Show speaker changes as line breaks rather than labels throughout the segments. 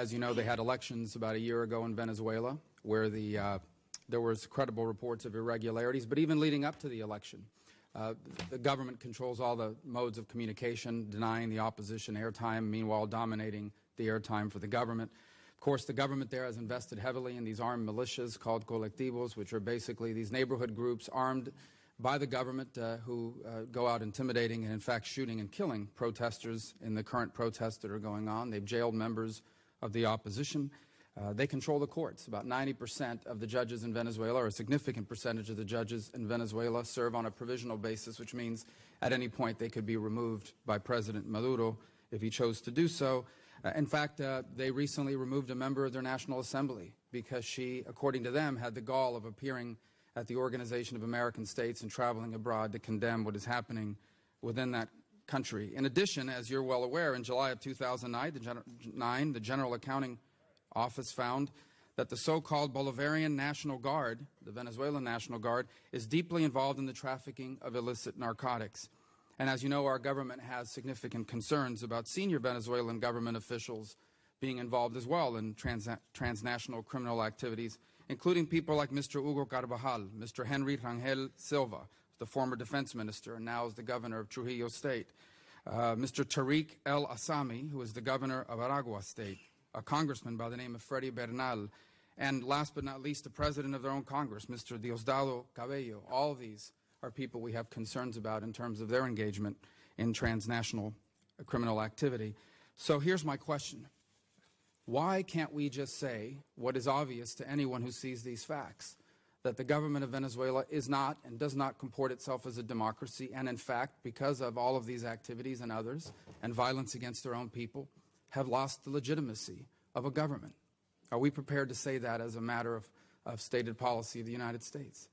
as you know, they had elections about a year ago in Venezuela where there was credible reports of irregularities. But even leading up to the election, the government controls all the modes of communication, denying the opposition airtime, meanwhile dominating the airtime for the government. Of course, the government there has invested heavily in these armed militias called colectivos, which are basically these neighborhood groups armed by the government who go out intimidating and, in fact, shooting and killing protesters in the current protests that are going on. They've jailed members of the opposition. They control the courts. About 90% of the judges in Venezuela, or a significant percentage of the judges in Venezuela, serve on a provisional basis, which means at any point they could be removed by President Maduro if he chose to do so. In fact, they recently removed a member of their National Assembly because she, according to them, had the gall of appearing at the Organization of American States and traveling abroad to condemn what is happening within that country. In addition, as you're well aware, in July of 2009, the General Accounting Office found that the so-called Bolivarian National Guard, the Venezuelan National Guard, is deeply involved in the trafficking of illicit narcotics. And as you know, our government has significant concerns about senior Venezuelan government officials being involved as well in transnational criminal activities, including people like Mr. Hugo Carvajal, Mr. Henry Rangel Silva, the former defense minister and now is the governor of Trujillo State, Mr. Tariq El Assami, who is the governor of Aragua State, a congressman by the name of Freddy Bernal, and last but not least, the president of their own Congress, Mr. Diosdado Cabello. All of these are people we have concerns about in terms of their engagement in transnational criminal activity. So here's my question. Why can't we just say what is obvious to anyone who sees these facts, that the government of Venezuela is not and does not comport itself as a democracy, and in fact, because of all of these activities and others, and violence against their own people, have lost the legitimacy of a government? Are we prepared to say that as a matter of stated policy of the United States?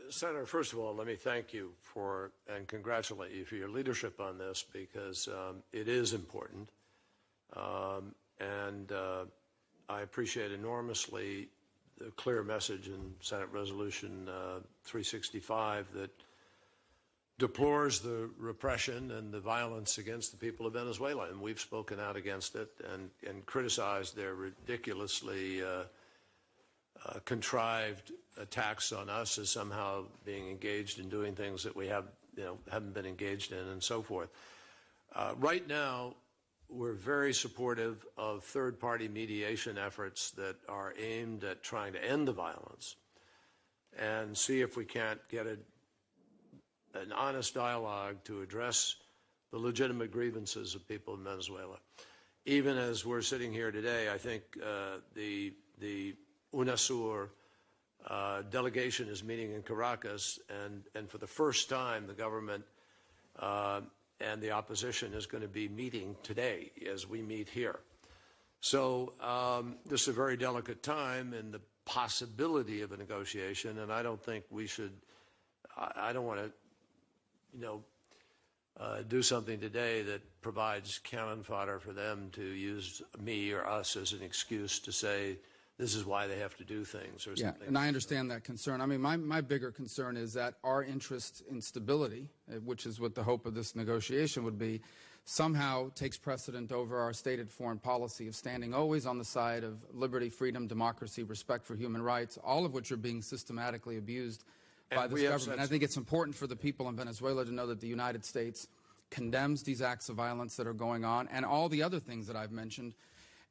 Senator, first of all, let me thank you for and congratulate you for your leadership on this, because it is important. I appreciate enormously the clear message in Senate Resolution 365 that deplores the repression and the violence against the people of Venezuela. And we've spoken out against it and criticized their ridiculously contrived attacks on us as somehow being engaged in doing things that we haven't been engaged in, and so forth. Right now, we're very supportive of third-party mediation efforts that are aimed at trying to end the violence and see if we can't get an honest dialogue to address the legitimate grievances of people in Venezuela. Even as we're sitting here today, I think the UNASUR delegation is meeting in Caracas, and for the first time, the government and the opposition is going to be meeting today as we meet here. So this is a very delicate time in the possibility of a negotiation, and I don't think we should, I don't want to, do something today that provides cannon fodder for them to use me or us as an excuse to say this is why they have to do things or something.
And I understand that concern. I mean, my bigger concern is that our interest in stability, which is what the hope of this negotiation would be, somehow takes precedent over our stated foreign policy of standing always on the side of liberty, freedom, democracy, respect for human rights, all of which are being systematically abused by this government. I think it's important for the people in Venezuela to know that the United States condemns these acts of violence that are going on and all the other things that I've mentioned.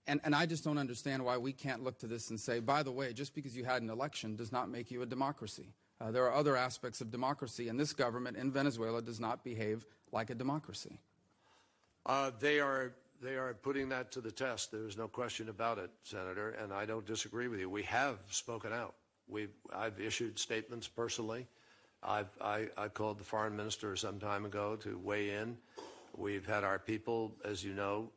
And I just don't understand why we can't look to this and say, by the way, just because you had an election does not make you a democracy. There are other aspects of democracy, and this government in Venezuela does not behave like a democracy.
They are putting that to the test. There's no question about it, Senator, and I don't disagree with you. We have spoken out. I've issued statements personally. I called the foreign minister some time ago to weigh in. We've had our people, as you know,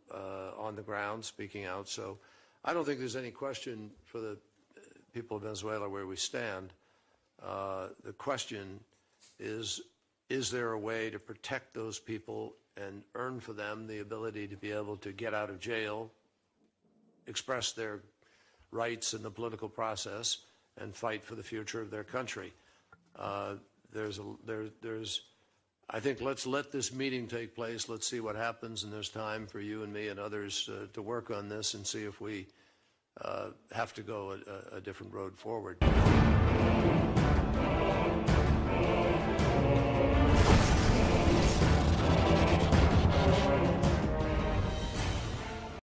on the ground speaking out. So I don't think there's any question for the people of Venezuela where we stand. The question is there a way to protect those people and earn for them the ability to be able to get out of jail, express their rights in the political process, and fight for the future of their country? I think let's let this meeting take place. Let's see what happens, and there's time for you and me and others to work on this and see if we have to go a different road forward.